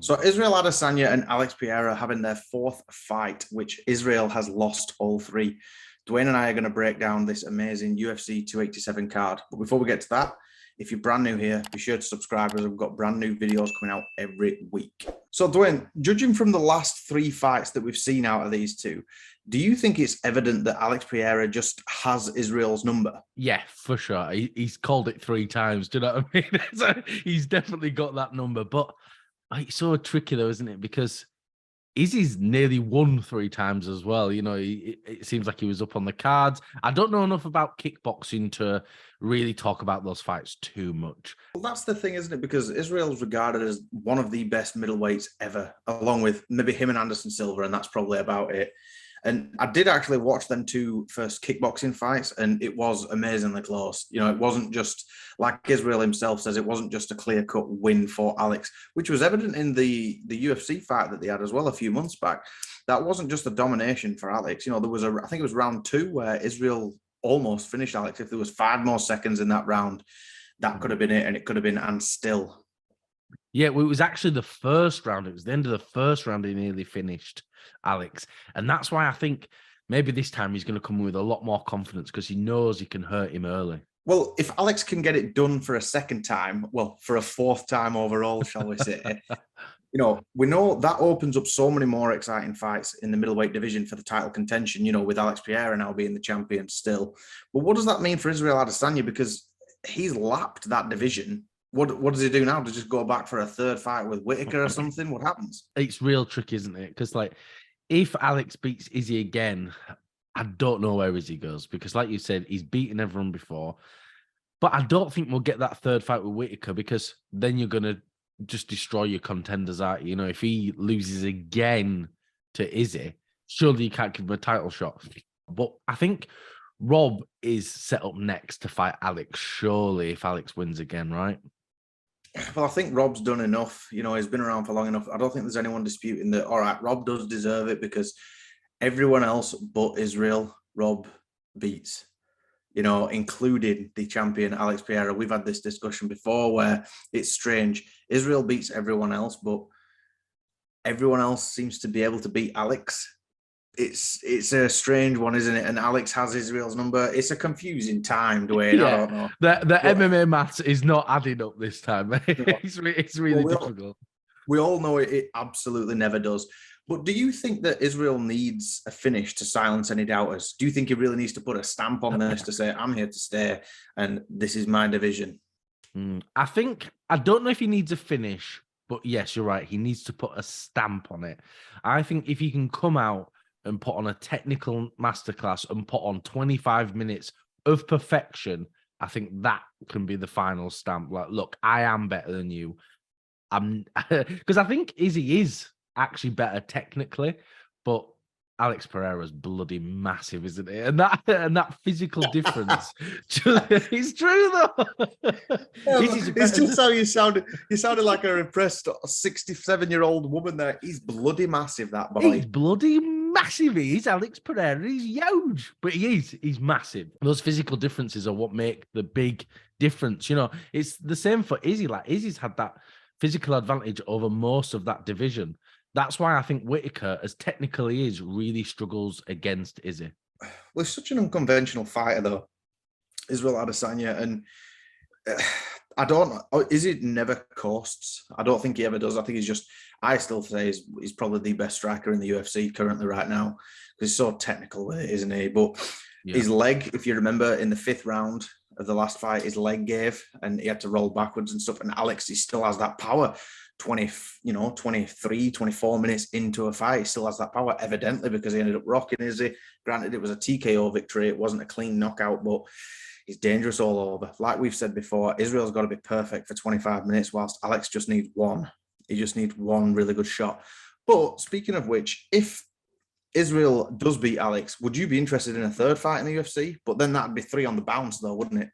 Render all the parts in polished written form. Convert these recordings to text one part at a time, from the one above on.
So Israel Adesanya and Alex Pereira having their fourth fight, which Israel has lost all three. Dwain and I are going to break down this amazing UFC 287 card. But before we get to that, if you're brand new here, be sure to subscribe as we've got brand new videos coming out every week. So Dwain, judging from the last three fights that we've seen out of these two, do you think it's evident that Alex Pereira just has Israel's number? Yeah, for sure. He's called it three times. Do you know what I mean? So he's definitely got that number. But it's so tricky though, isn't it? Because Izzy's nearly won three times as well. You know, it seems like he was up on the cards. I don't know enough about kickboxing to really talk about those fights too much. Well, that's the thing, isn't it? Because Israel's regarded as one of the best middleweights ever, along with maybe him and Anderson Silva, and that's probably about it. And I did actually watch them two first kickboxing fights, and it was amazingly close. You know, it wasn't just, like Israel himself says, it wasn't just a clear-cut win for Alex, which was evident in the UFC fight that they had as well a few months back. That wasn't just a domination for Alex. You know, there was I think it was round two where Israel almost finished Alex. If there was 5 more seconds in that round, that could have been it, and it could have been and still. Yeah, well, it was actually the first round. It was the end of the first round he nearly finished Alex. And that's why I think maybe this time he's going to come with a lot more confidence because he knows he can hurt him early. Well, if Alex can get it done for a second time, well, for a fourth time overall, shall we say, you know, we know that opens up so many more exciting fights in the middleweight division for the title contention, you know, with Alex Pereira now being the champion still. But what does that mean for Israel Adesanya? Because he's lapped that division. What does he do now? To just go back for a third fight with Whitaker or something? What happens? It's real tricky, isn't it? Because, like, if Alex beats Izzy again, I don't know where Izzy goes because, like you said, he's beaten everyone before. But I don't think we'll get that third fight with Whitaker because then you're going to just destroy your contenders, aren't you? You know, if he loses again to Izzy, surely you can't give him a title shot. But I think Rob is set up next to fight Alex, surely, if Alex wins again, right? Well, I think Rob's done enough. You know, he's been around for long enough. I don't think there's anyone disputing that. All right, Rob does deserve it because everyone else but Israel, Rob beats. You know, including the champion Alex Pereira. We've had this discussion before where it's strange. Israel beats everyone else, but everyone else seems to be able to beat Alex. It's a strange one, isn't it? And Alex has Israel's number. It's a confusing time, Dwain. Yeah, I don't know. The MMA maths is not adding up this time. It's really difficult. We all know it absolutely never does. But do you think that Israel needs a finish to silence any doubters? Do you think he really needs to put a stamp on this to say, I'm here to stay and this is my division? I don't know if he needs a finish, but yes, you're right. He needs to put a stamp on it. I think if he can come out and put on a technical masterclass and put on 25 minutes of perfection, I think that can be the final stamp. Like, look, I am better than you. Because I think Izzy is actually better technically, but Alex Pereira's bloody massive, isn't it? And that physical difference, it's true though. It's just how you sounded. You sounded like a repressed 67-year-old woman there. He's bloody massive, that boy. He's bloody massive. He is Alex Pereira. He's huge, but he's massive. Those physical differences are what make the big difference. You know, it's the same for Izzy. Like Izzy's had that physical advantage over most of that division. That's why I think Whitaker, as technical he is, really struggles against Izzy. Well, he's such an unconventional fighter, though, Israel Adesanya, and I don't know. Izzy never coasts. I don't think he ever does. I think I still say he's probably the best striker in the UFC currently right now because he's so technical with it, isn't he? But his leg, if you remember, in the 5th round of the last fight, his leg gave and he had to roll backwards and stuff. And Alex, he still has that power. 23, 24 minutes into a fight, he still has that power, evidently, because he ended up rocking Izzy. Granted, it was a TKO victory. It wasn't a clean knockout, but he's dangerous all over. Like we've said before, Israel's got to be perfect for 25 minutes, whilst Alex just needs one. He just needs one really good shot. But speaking of which, if Israel does beat Alex, would you be interested in a third fight in the UFC? But then that'd be 3 on the bounce, though, wouldn't it?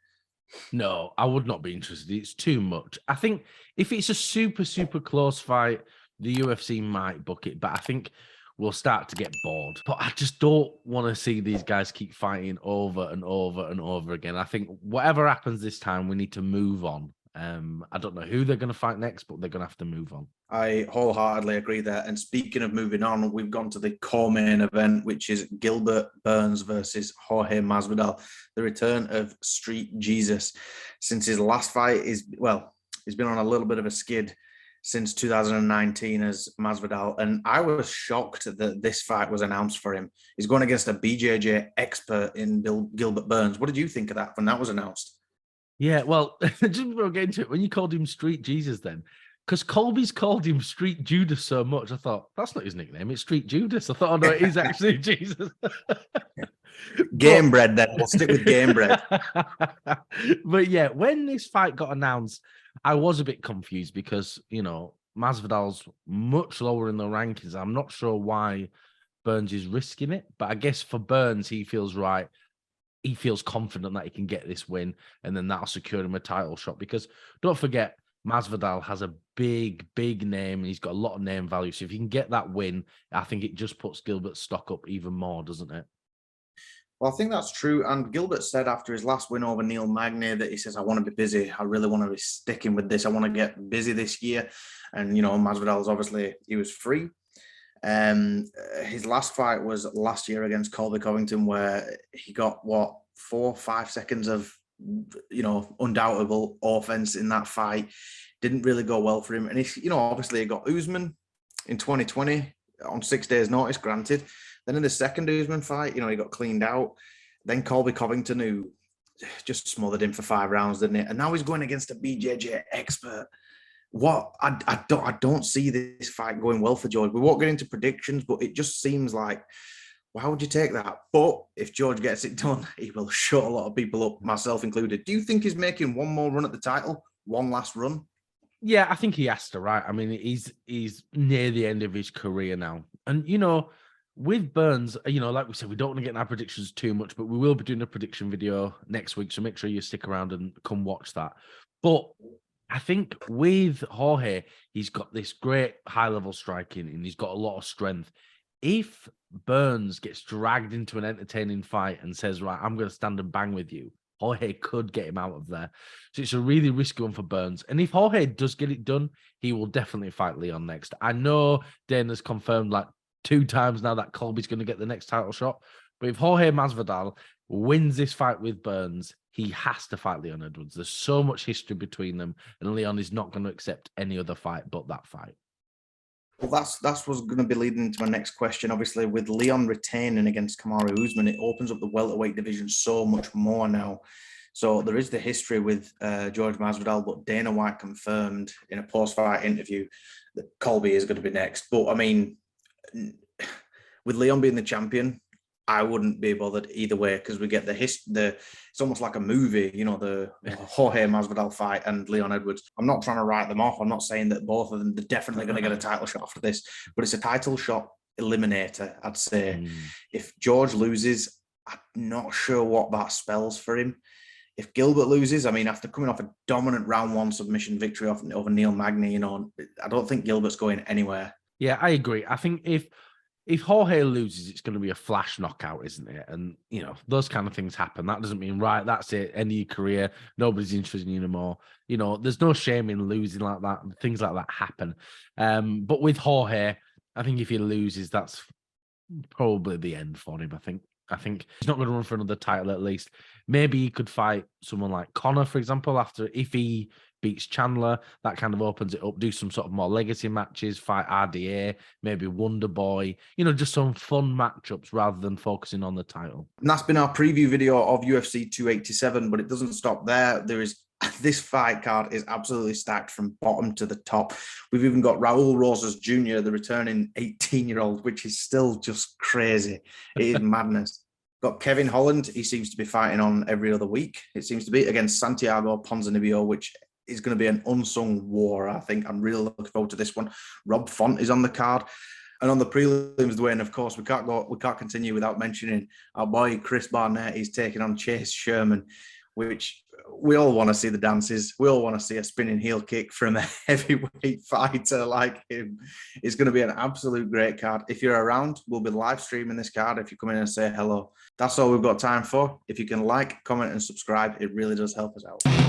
No, I would not be interested. It's too much. I think if it's a super, super close fight, the UFC might book it, but I think we'll start to get bored. But I just don't want to see these guys keep fighting over and over and over again. I think whatever happens this time, we need to move on. I don't know who they're going to fight next, but they're going to have to move on. I wholeheartedly agree there. And speaking of moving on, we've gone to the core-main event, which is Gilbert Burns versus Jorge Masvidal, the return of Street Jesus. Since his last fight he's been on a little bit of a skid since 2019 as Masvidal. And I was shocked that this fight was announced for him. He's going against a BJJ expert in Gilbert Burns. What did you think of that when that was announced? Yeah, well, just before we get into it, when you called him Street Jesus then, because Colby's called him Street Judas so much, I thought, that's not his nickname, it's Street Judas. I thought, oh no, it is actually Jesus. Game bread then, we'll stick with game bread. But yeah, when this fight got announced, I was a bit confused because, Masvidal's much lower in the rankings. I'm not sure why Burns is risking it, but I guess for Burns, he feels right. He feels confident that he can get this win, and then that'll secure him a title shot. Because don't forget, Masvidal has a big, big name, and he's got a lot of name value. So if you can get that win, I think it just puts Gilbert's stock up even more, doesn't it? Well, I think that's true. And Gilbert said after his last win over Neil Magny that he says, I want to be busy. I really want to be sticking with this. I want to get busy this year. And, Masvidal's obviously, he was free. His last fight was last year against Colby Covington, where he got 4 or 5 seconds of undoubtable offense in that fight. Didn't really go well for him, and he obviously he got Usman in 2020 on 6 days' notice, granted. Then in the second Usman fight, he got cleaned out. Then Colby Covington, who just smothered him for 5 rounds, didn't it? And now he's going against a BJJ expert. I don't see this fight going well for George. We won't get into predictions, but it just seems like, why would you take that? But if George gets it done, he will shut a lot of people up, myself included. Do you think he's making one more run at the title? One last run? Yeah, I think he has to, right? I mean, he's near the end of his career now. And, with Burns, like we said, we don't want to get in our predictions too much, but we will be doing a prediction video next week. So make sure you stick around and come watch that. But I think with Jorge, he's got this great high-level striking and he's got a lot of strength. If Burns gets dragged into an entertaining fight and says, right, I'm going to stand and bang with you, Jorge could get him out of there. So it's a really risky one for Burns. And if Jorge does get it done, he will definitely fight Leon next. I know Dana's confirmed 2 times now that Colby's going to get the next title shot. But if Jorge Masvidal wins this fight with Burns, he has to fight Leon Edwards. There's so much history between them, and Leon is not going to accept any other fight but that fight. Well, that's what's going to be leading into my next question. Obviously, with Leon retaining against Kamaru Usman, it opens up the welterweight division so much more now. So there is the history with George Masvidal, but Dana White confirmed in a post-fight interview that Colby is going to be next. But I mean, with Leon being the champion, I wouldn't be bothered either way because we get it's almost like a movie, the Jorge Masvidal fight and Leon Edwards. I'm not trying to write them off. I'm not saying that both of them, they're definitely going to get a title shot after this, but it's a title shot eliminator, I'd say. If George loses, I'm not sure what that spells for him. If Gilbert loses, I mean, after coming off a dominant round 1 submission victory over Neil Magny, I don't think Gilbert's going anywhere. Yeah, I agree. I think if Jorge loses, it's going to be a flash knockout, isn't it? And, those kind of things happen. That doesn't mean, right, that's it, end of your career, nobody's interested in you anymore. There's no shame in losing like that. Things like that happen. But with Jorge, I think if he loses, that's probably the end for him, I think he's not going to run for another title at least. Maybe he could fight someone like Conor, for example, if he beats Chandler. That kind of opens it up. Do some sort of more legacy matches, fight RDA, maybe Wonder Boy, just some fun matchups rather than focusing on the title. And that's been our preview video of UFC 287, but it doesn't stop there. This fight card is absolutely stacked from bottom to the top. We've even got Raul Rosas Jr., the returning 18-year-old, which is still just crazy. It is madness. Got Kevin Holland. He seems to be fighting on every other week. It seems to be against Santiago Ponzinibbio, which is going to be an unsung war, I think. I'm really looking forward to this one. Rob Font is on the card. And on the prelims, Dwayne, of course, we can't continue without mentioning our boy Chris Barnett. He's taking on Chase Sherman, which we all want to see the dances. We all want to see a spinning heel kick from a heavyweight fighter like him. It's going to be an absolute great card. If you're around, we'll be live streaming this card if you come in and say hello. That's all we've got time for. If you can like, comment, and subscribe, it really does help us out.